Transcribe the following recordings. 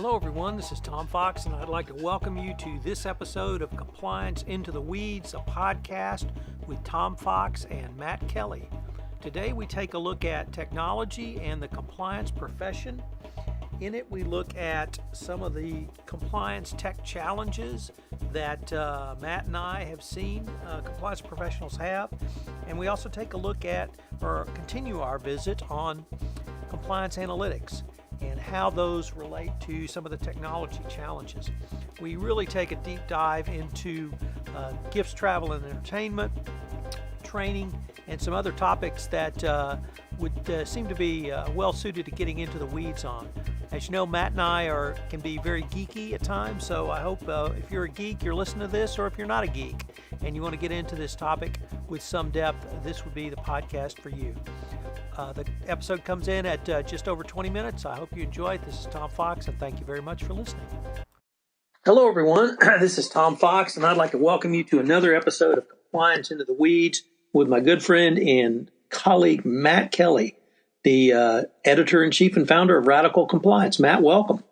Hello everyone, this is Tom Fox and I'd like to welcome you to this episode of Compliance Into the Weeds, a podcast with Tom Fox and Matt Kelly. Today we take a look at technology and the compliance profession. In it we look at some of the compliance tech challenges that Matt and I have seen compliance professionals have, and we also take a look at or continue our visit on compliance analytics and how those relate to some of the technology challenges. We really take a deep dive into gifts, travel, and entertainment, training, and some other topics that would seem to be well suited to getting into the weeds on. As you know, Matt and I can be very geeky at times, so I hope if you're a geek, you're listening to this, or if you're not a geek and you want to get into this topic with some depth, this would be the podcast for you. The episode comes in at just over 20 minutes. I hope you enjoy it. This is Tom Fox, and thank you very much for listening. Hello, everyone. This is Tom Fox, and I'd like to welcome you to another episode of Compliance Into the Weeds with my good friend and colleague, Matt Kelly, the editor-in-chief and founder of Radical Compliance. Matt, welcome.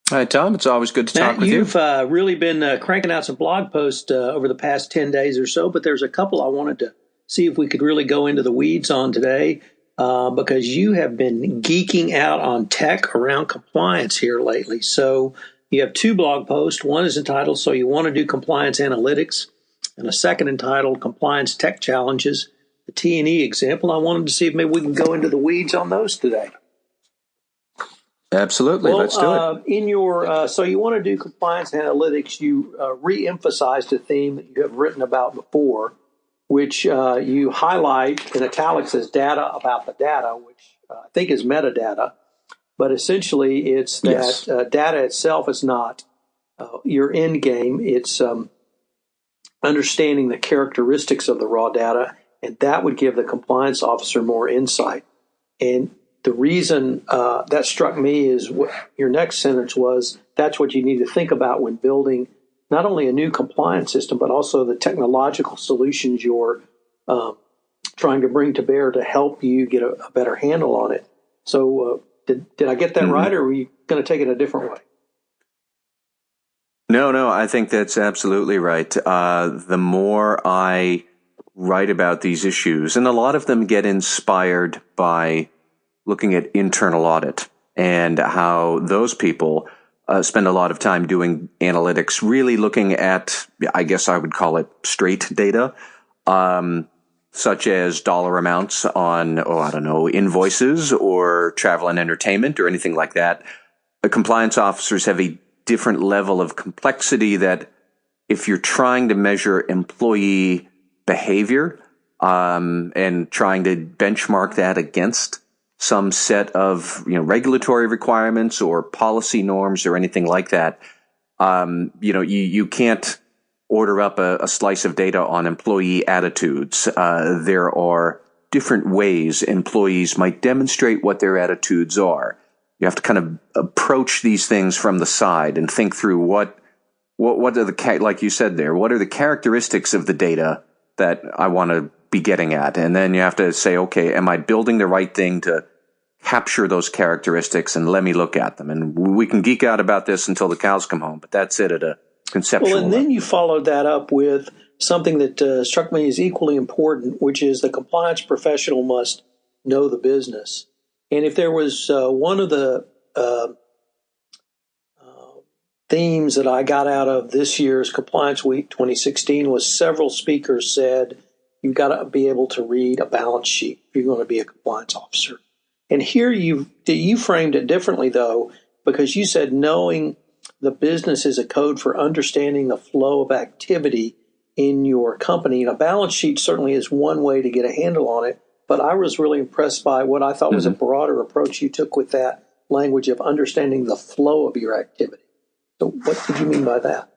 Hi, Tom. It's always good to talk with you. You've really been cranking out some blog posts over the past 10 days or so, but there's a couple I wanted to see if we could really go into the weeds on today, because you have been geeking out on tech around compliance here lately. So you have two blog posts. One is entitled, So You Want to Do Compliance Analytics, and a second entitled, Compliance Tech Challenges, the T&E example. I wanted to see if maybe we can go into the weeds on those today. Absolutely. Well, let's do it. In your So You Want to Do Compliance Analytics, you re-emphasized a theme that you have written about before, which you highlight in italics as data about the data, which I think is metadata. But essentially, it's that data itself is not your end game. It's understanding the characteristics of the raw data, and that would give the compliance officer more insight. And the reason that struck me is what your next sentence was, that's what you need to think about when building not only a new compliance system, but also the technological solutions you're trying to bring to bear to help you get a better handle on it. So did I get that right, or were you going to take it a different way? No, I think that's absolutely right. The more I write about these issues, and a lot of them get inspired by looking at internal audit and how those people spend a lot of time doing analytics, really looking at, I guess I would call it straight data, such as dollar amounts on, invoices or travel and entertainment or anything like that. The compliance officers have a different level of complexity that if you're trying to measure employee behavior and trying to benchmark that against some set of regulatory requirements or policy norms or anything like that, you can't order up a slice of data on employee attitudes. There are different ways employees might demonstrate what their attitudes are. You have to kind of approach these things from the side and think through what are the, like you said there, what are the characteristics of the data that I want to be getting at? And then you have to say, okay, am I building the right thing to capture those characteristics, and let me look at them? And we can geek out about this until the cows come home, but that's it at a conceptual level. Well, and then you followed that up with something that struck me as equally important, which is the compliance professional must know the business. And if there was one of the themes that I got out of this year's Compliance Week 2016 was several speakers said, you've got to be able to read a balance sheet if you're going to be a compliance officer. And here you framed it differently, though, because you said knowing the business is a code for understanding the flow of activity in your company. And a balance sheet certainly is one way to get a handle on it, but I was really impressed by what I thought was a broader approach you took with that language of understanding the flow of your activity. So what did you mean by that?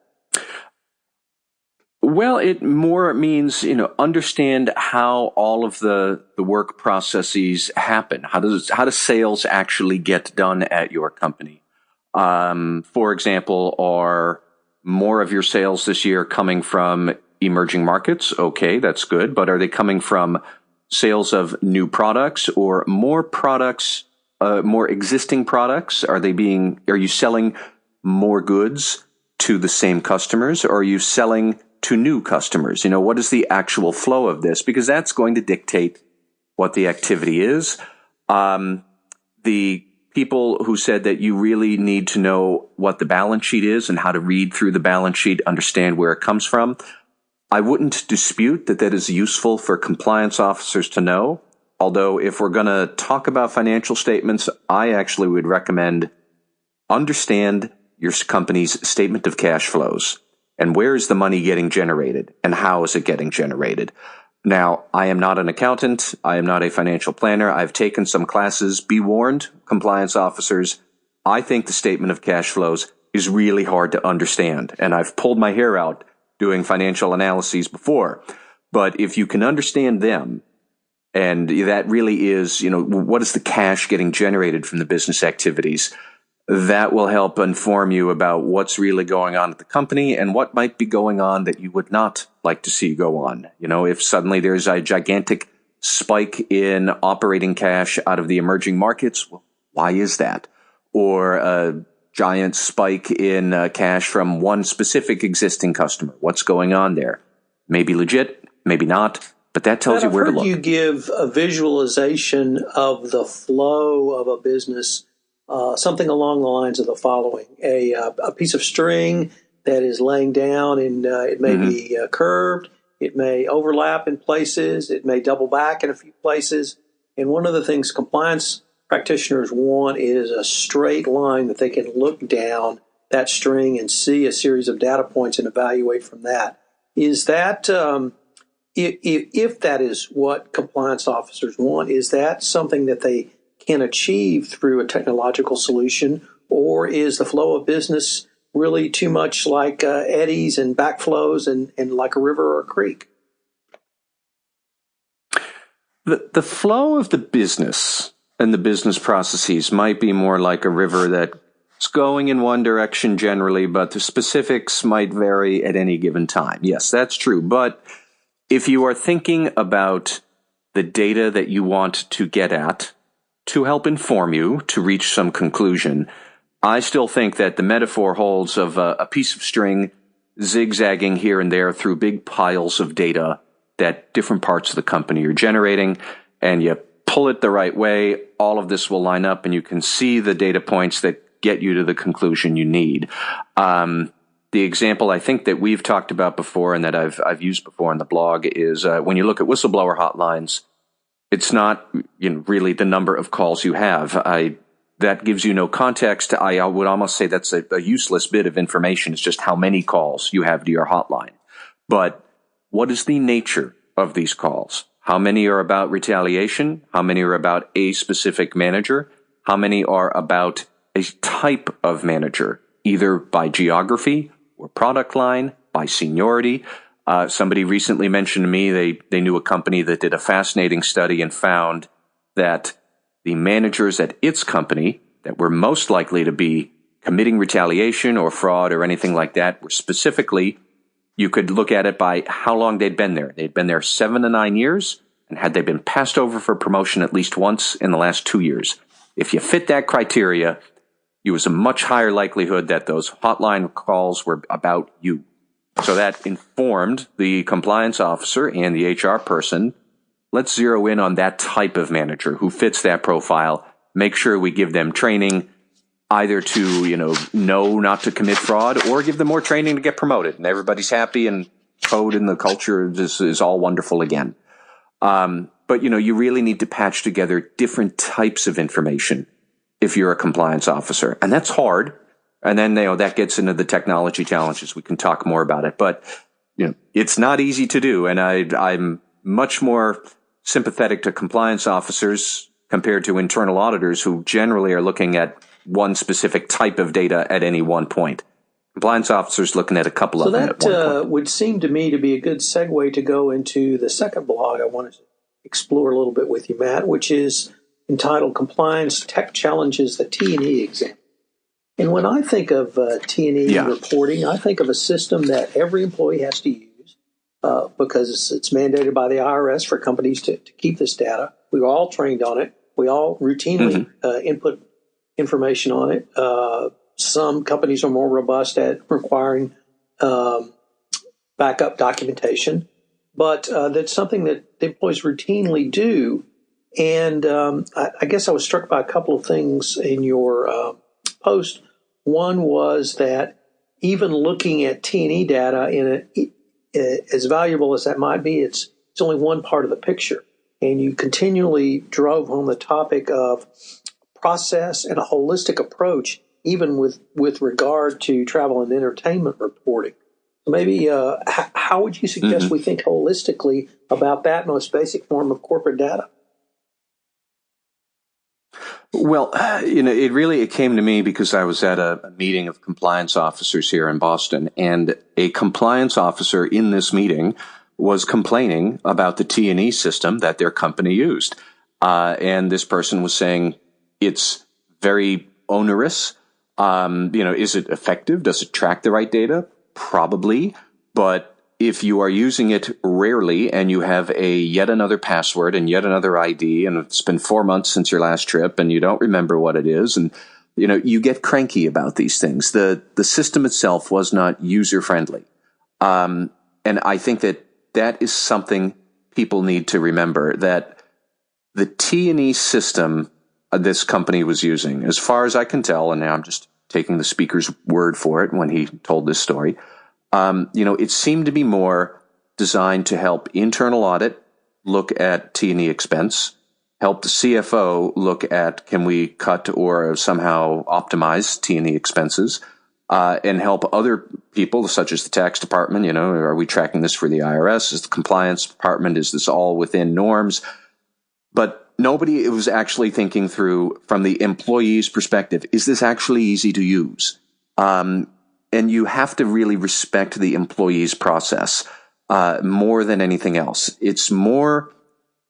Well, it more means, understand how all of the work processes happen. How does sales actually get done at your company? For example, are more of your sales this year coming from emerging markets? Okay, that's good. But are they coming from sales of new products or more products more existing products? Are you selling more goods to the same customers, or are you selling to new customers? What is the actual flow of this? Because that's going to dictate what the activity is. The people who said that you really need to know what the balance sheet is and how to read through the balance sheet, understand where it comes from. I wouldn't dispute that is useful for compliance officers to know. Although if we're going to talk about financial statements, I actually would recommend understand your company's statement of cash flows and where is the money getting generated and how is it getting generated. Now, I am not an accountant. I am not a financial planner. I've taken some classes. Be warned, compliance officers. I think the statement of cash flows is really hard to understand. And I've pulled my hair out doing financial analyses before. But if you can understand them, and that really is, what is the cash getting generated from the business activities? That will help inform you about what's really going on at the company and what might be going on that you would not like to see go on. If suddenly there's a gigantic spike in operating cash out of the emerging markets, well, why is that? Or a giant spike in cash from one specific existing customer. What's going on there? Maybe legit, maybe not, but that tells you where to look. I've heard you give a visualization of the flow of a business. Something along the lines of the following: a piece of string that is laying down, and it may be curved, it may overlap in places, it may double back in a few places. And one of the things compliance practitioners want is a straight line that they can look down that string and see a series of data points and evaluate from that. Is that, if that is what compliance officers want, is that something that they can achieve through a technological solution, or is the flow of business really too much like eddies and backflows and like a river or a creek? The flow of the business and the business processes might be more like a river that's going in one direction generally, but the specifics might vary at any given time. Yes, that's true. But if you are thinking about the data that you want to get at, to help inform you to reach some conclusion, I still think that the metaphor holds of a piece of string zigzagging here and there through big piles of data that different parts of the company are generating, and you pull it the right way, all of this will line up and you can see the data points that get you to the conclusion you need. The example I think that we've talked about before and that I've used before on the blog is when you look at whistleblower hotlines, it's not really the number of calls you have. That gives you no context. I would almost say that's a useless bit of information. It's just how many calls you have to your hotline. But what is the nature of these calls? How many are about retaliation? How many are about a specific manager? How many are about a type of manager, either by geography or product line, by seniority? Somebody recently mentioned to me they knew a company that did a fascinating study and found that the managers at its company that were most likely to be committing retaliation or fraud or anything like that were specifically, you could look at it by how long they'd been there. They'd been there 7 to 9 years, and had they been passed over for promotion at least once in the last 2 years. If you fit that criteria, you was a much higher likelihood that those hotline calls were about you. So that informed the compliance officer and the HR person. Let's zero in on that type of manager who fits that profile. Make sure we give them training either to, know not to commit fraud, or give them more training to get promoted. And everybody's happy and code and the culture is all wonderful again. But, you really need to patch together different types of information if you're a compliance officer. And that's hard. And then, that gets into the technology challenges. We can talk more about it, but, it's not easy to do. And I'm much more sympathetic to compliance officers compared to internal auditors who generally are looking at one specific type of data at any one point. Compliance officers looking at a couple of them at one point. So that would seem to me to be a good segue to go into the second blog I wanted to explore a little bit with you, Matt, which is entitled Compliance Tech Challenges, the T&E Exam. And when I think of T&E reporting, I think of a system that every employee has to use because it's mandated by the IRS for companies to keep this data. We were all trained on it. We all routinely input information on it. Some companies are more robust at requiring backup documentation, but that's something that the employees routinely do. And I guess I was struck by a couple of things in your post. One was that even looking at T&E data, as valuable as that might be, it's only one part of the picture. And you continually drove home the topic of process and a holistic approach, even with regard to travel and entertainment reporting. Maybe how would you suggest we think holistically about that most basic form of corporate data? Well, it came to me because I was at a meeting of compliance officers here in Boston, and a compliance officer in this meeting was complaining about the T&E system that their company used. And this person was saying it's very onerous. Is it effective? Does it track the right data? Probably. But if you are using it rarely and you have yet another password and yet another ID, and it's been 4 months since your last trip and you don't remember what it is, and you get cranky about these things. The system itself was not user friendly. And I think that is something people need to remember, that the T&E system this company was using, as far as I can tell, and now I'm just taking the speaker's word for it when he told this story, it seemed to be more designed to help internal audit look at T&E expense, help the CFO look at can we cut or somehow optimize T&E expenses, and help other people, such as the tax department. Are we tracking this for the IRS? Is the compliance department? Is this all within norms? But nobody was actually thinking through from the employee's perspective. Is this actually easy to use? And you have to really respect the employee's process more than anything else. It's more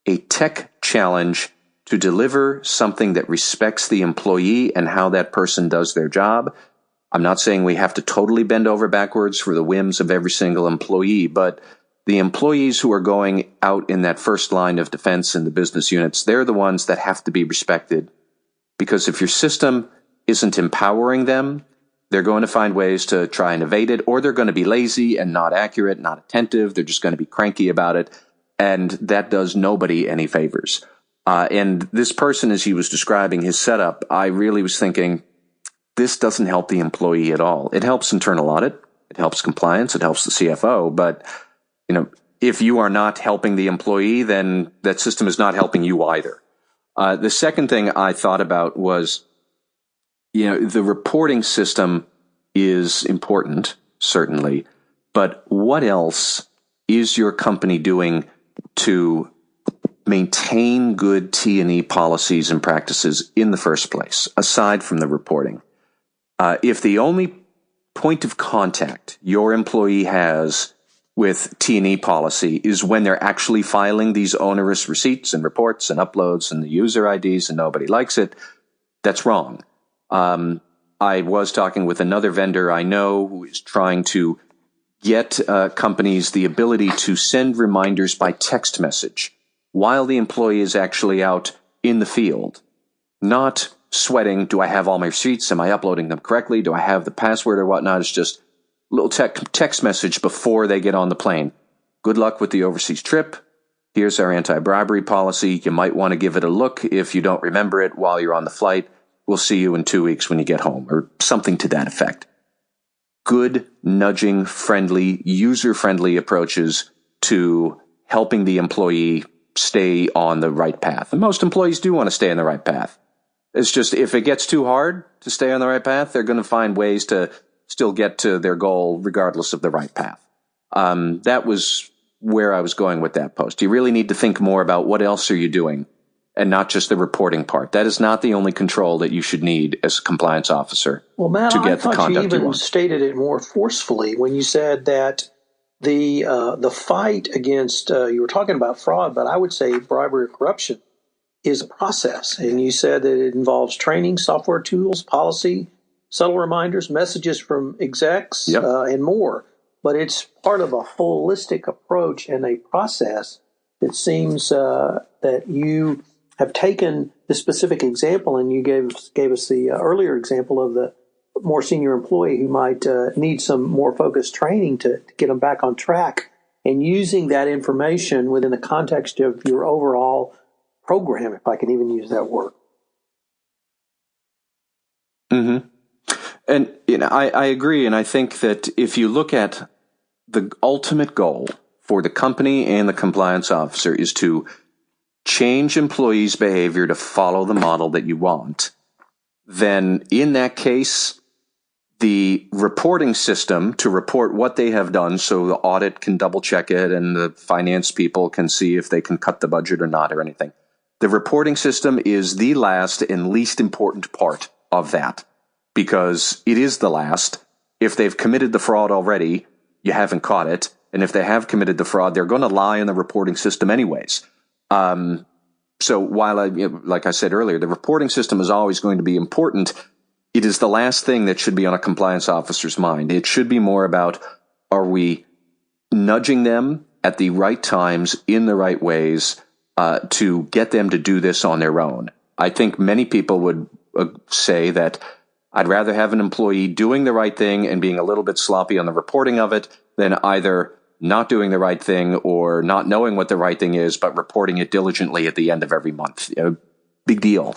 a tech challenge to deliver something that respects the employee and how that person does their job. I'm not saying we have to totally bend over backwards for the whims of every single employee, but the employees who are going out in that first line of defense in the business units, they're the ones that have to be respected. Because if your system isn't empowering them, they're going to find ways to try and evade it, or they're going to be lazy and not accurate, not attentive. They're just going to be cranky about it. And that does nobody any favors. And this person, as he was describing his setup, I really was thinking, this doesn't help the employee at all. It helps internal audit. It helps compliance. It helps the CFO. But, if you are not helping the employee, then that system is not helping you either. The second thing I thought about was, the reporting system is important, certainly, but what else is your company doing to maintain good T&E policies and practices in the first place, aside from the reporting? If the only point of contact your employee has with T&E policy is when they're actually filing these onerous receipts and reports and uploads and the user IDs and nobody likes it, that's wrong. I was talking with another vendor I know who is trying to get companies the ability to send reminders by text message while the employee is actually out in the field, not sweating, do I have all my receipts? Am I uploading them correctly? Do I have the password or whatnot? It's just a little text message before they get on the plane. Good luck with the overseas trip. Here's our anti-bribery policy. You might want to give it a look if you don't remember it while you're on the flight. We'll see you in 2 weeks when you get home, or something to that effect. Good, nudging, friendly, user-friendly approaches to helping the employee stay on the right path. And most employees do want to stay on the right path. It's just if it gets too hard to stay on the right path, they're going to find ways to still get to their goal regardless of the right path. That was where I was going with that post. You really need to think more about what else are you doing and not just the reporting part. That is not the only control that you should need as a compliance officer. Well, Matt, to get I thought the conduct you even want. stated it more forcefully when you said that the fight against, you were talking about fraud, but I would say bribery or corruption is a process. And you said that it involves training, software tools, policy, subtle reminders, messages from execs, and more. But it's part of a holistic approach and a process that seems that you have taken the specific example, and you gave us the earlier example of the more senior employee who might need some more focused training to get them back on track, and using that information within the context of your overall program, if I can even use that word. Mm-hmm. And I agree, and I think that if you look at the ultimate goal for the company and the compliance officer is to change employees' behavior to follow the model that you want, then in that case, the reporting system to report what they have done so the audit can double check it and the finance people can see if they can cut the budget or not or anything. The reporting system is the last and least important part of that, because it is the last. If they've committed the fraud already, you haven't caught it. And if they have committed the fraud, they're going to lie in the reporting system anyways. So while, like I said earlier, the reporting system is always going to be important, it is the last thing that should be on a compliance officer's mind. It should be more about, are we nudging them at the right times in the right ways to get them to do this on their own? I think many people would say that I'd rather have an employee doing the right thing and being a little bit sloppy on the reporting of it than either not doing the right thing or not knowing what the right thing is, but reporting it diligently at the end of every month. Big deal.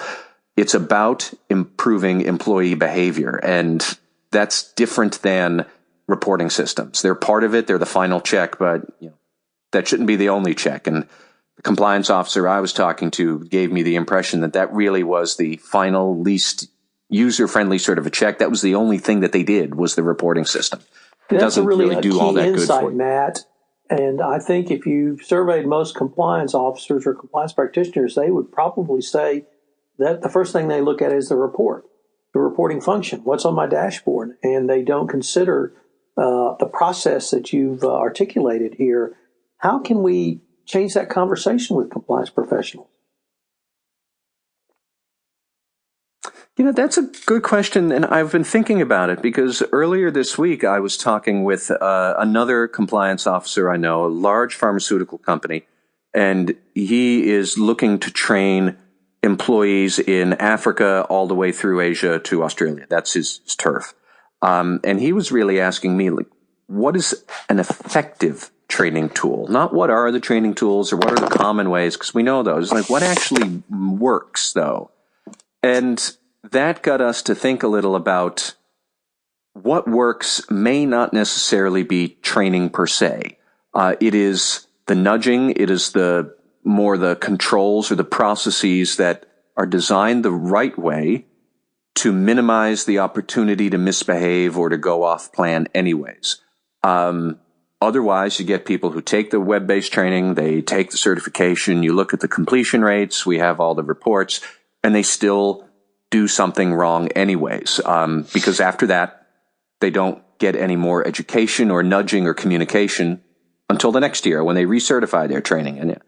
It's about improving employee behavior, and that's different than reporting systems. They're part of it. They're the final check, but that shouldn't be the only check. And the compliance officer I was talking to gave me the impression that that really was the final, least user-friendly sort of a check. That was the only thing that they did, was the reporting system. It doesn't really do all that good for you. Matt. And I think if you surveyed most compliance officers or compliance practitioners, they would probably say that the first thing they look at is the reporting function. What's on my dashboard? And they don't consider the process that you've articulated here. How can we change that conversation with compliance professionals? That's a good question, and I've been thinking about it because earlier this week I was talking with another compliance officer I know, a large pharmaceutical company, and he is looking to train employees in Africa all the way through Asia to Australia. That's his turf. And he was really asking me, what is an effective training tool? Not what are the training tools or what are the common ways, because we know those. What actually works, though? And that got us to think a little about what works may not necessarily be training per se. It is the nudging, it is the controls or the processes that are designed the right way to minimize the opportunity to misbehave or to go off plan anyways. Otherwise, you get people who take the web-based training, they take the certification, you look at the completion rates, we have all the reports, and they still do something wrong anyways, because after that, they don't get any more education or nudging or communication until the next year when they recertify their training. And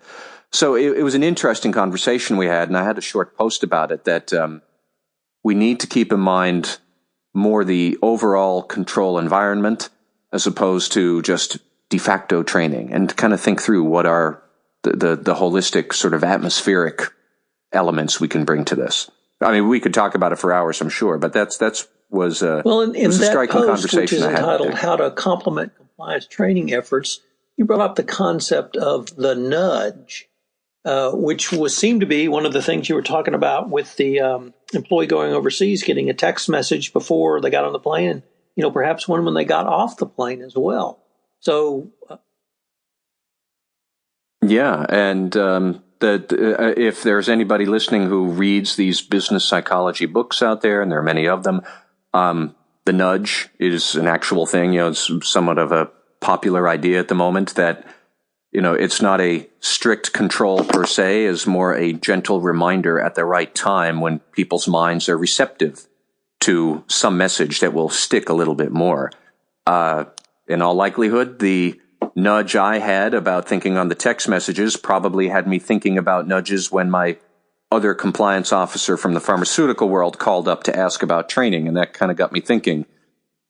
so it was an interesting conversation we had, and I had a short post about it that we need to keep in mind more the overall control environment as opposed to just de facto training, and kind of think through what are the holistic sort of atmospheric elements we can bring to this. I mean, we could talk about it for hours, I'm sure, but that was a striking conversation which is I had. Entitled "How to Complement Compliance Training Efforts," you brought up the concept of the nudge, which seemed to be one of the things you were talking about with the employee going overseas, getting a text message before they got on the plane, and perhaps one when they got off the plane as well. So, yeah, and if there's anybody listening who reads these business psychology books out there, and there are many of them, the nudge is an actual thing. It's somewhat of a popular idea at the moment that, it's not a strict control per se, is more a gentle reminder at the right time when people's minds are receptive to some message that will stick a little bit more. In all likelihood, the nudge I had about thinking on the text messages probably had me thinking about nudges when my other compliance officer from the pharmaceutical world called up to ask about training, and that kind of got me thinking,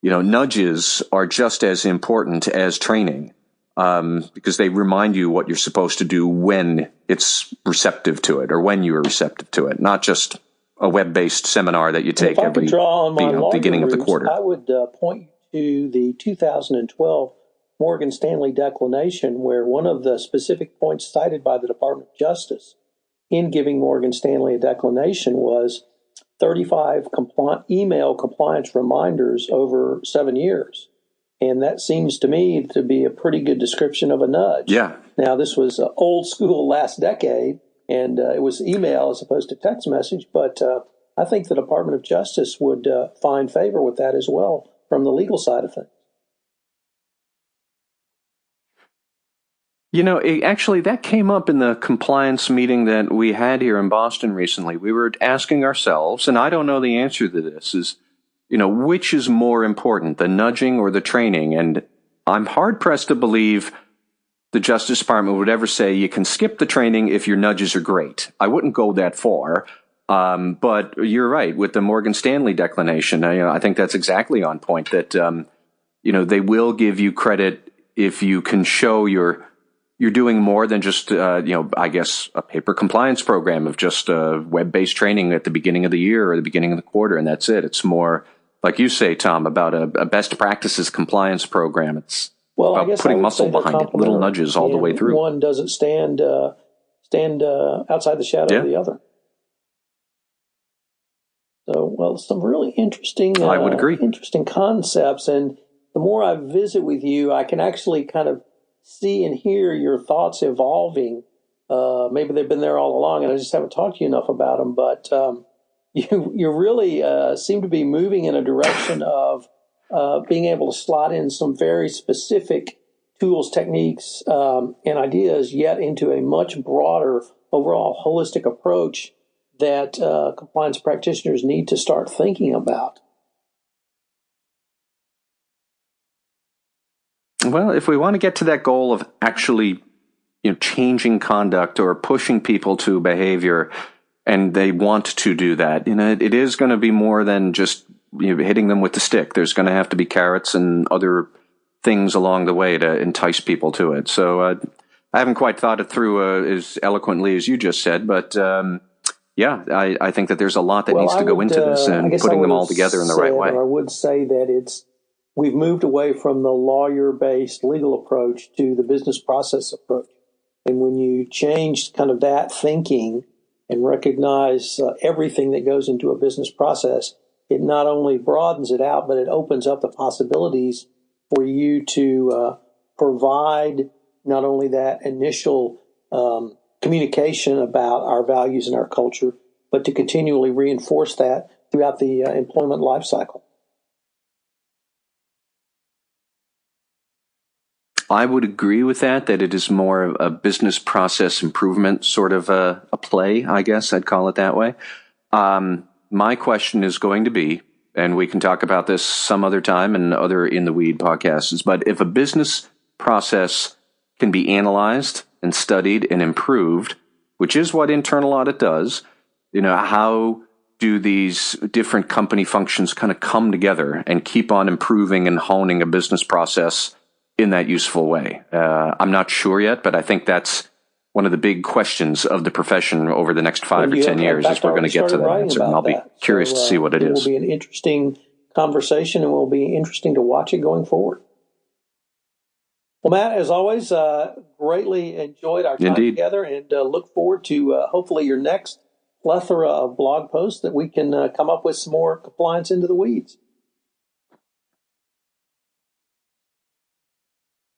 nudges are just as important as training. because they remind you what you're supposed to do when it's receptive to it, or when you are receptive to it, not just a web-based seminar that you take every beginning of the quarter. I would point you to the 2012 Morgan Stanley Declination, where one of the specific points cited by the Department of Justice in giving Morgan Stanley a declination was 35 email compliance reminders over 7 years. And that seems to me to be a pretty good description of a nudge. Yeah. Now, this was old school last decade, and it was email as opposed to text message. But I think the Department of Justice would find favor with that as well from the legal side of things. You know, actually, that came up in the compliance meeting that we had here in Boston recently. We were asking ourselves, and I don't know the answer to this, is, you know, which is more important, the nudging or the training? And I'm hard-pressed to believe the Justice Department would ever say you can skip the training if your nudges are great. I wouldn't go that far. But you're right, with the Morgan Stanley declination, I think that's exactly on point, that, they will give you credit if you can show you're doing more than just, I guess, a paper compliance program of just web-based training at the beginning of the year or the beginning of the quarter, and that's it. It's more, like you say, Tom, about a best practices compliance program. It's about putting muscle behind it, little nudges all the way through. One doesn't stand outside the shadow of the other. So, some really interesting, I would agree. Interesting concepts. And the more I visit with you, I can actually kind of see and hear your thoughts evolving. Maybe they've been there all along and I just haven't talked to you enough about them. But you really seem to be moving in a direction of being able to slot in some very specific tools, techniques, and ideas, yet into a much broader overall holistic approach that compliance practitioners need to start thinking about. Well, if we want to get to that goal of actually, changing conduct or pushing people to behavior, and they want to do that, it is going to be more than just hitting them with the stick. There's going to have to be carrots and other things along the way to entice people to it. So I haven't quite thought it through as eloquently as you just said, but I think that there's a lot that needs to go into this and putting them all together in the right way. I would say that we've moved away from the lawyer-based legal approach to the business process approach. And when you change kind of that thinking and recognize everything that goes into a business process, it not only broadens it out, but it opens up the possibilities for you to provide not only that initial communication about our values and our culture, but to continually reinforce that throughout the employment life cycle. I would agree with that it is more of a business process improvement sort of a play, I guess I'd call it that way. My question is going to be, and we can talk about this some other time and other In the Weed podcasts, but if a business process can be analyzed and studied and improved, which is what internal audit does, how do these different company functions kind of come together and keep on improving and honing a business process in that useful way? I'm not sure yet, but I think that's one of the big questions of the profession over the next 5 or 10 years, is we're going to get to that answer, and I'll be curious to see what it is. It will be an interesting conversation, and it will be interesting to watch it going forward. Well, Matt, as always, greatly enjoyed our time together, and look forward to hopefully your next plethora of blog posts that we can come up with some more compliance into the weeds.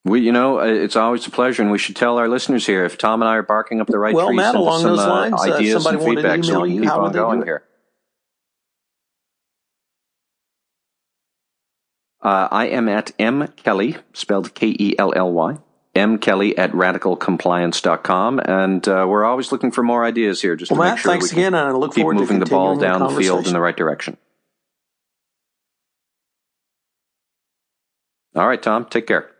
It's always a pleasure, and we should tell our listeners here, if Tom and I are barking up the right trees, Matt, along some those lines, ideas and feedback, so we can keep on going here. I am at M. Kelly, spelled Kelly, M. Kelly at radicalcompliance.com, and we're always looking for more ideas here, just to make sure thanks again, and I look keep forward to moving the ball continuing down the field in the right direction. All right, Tom, take care.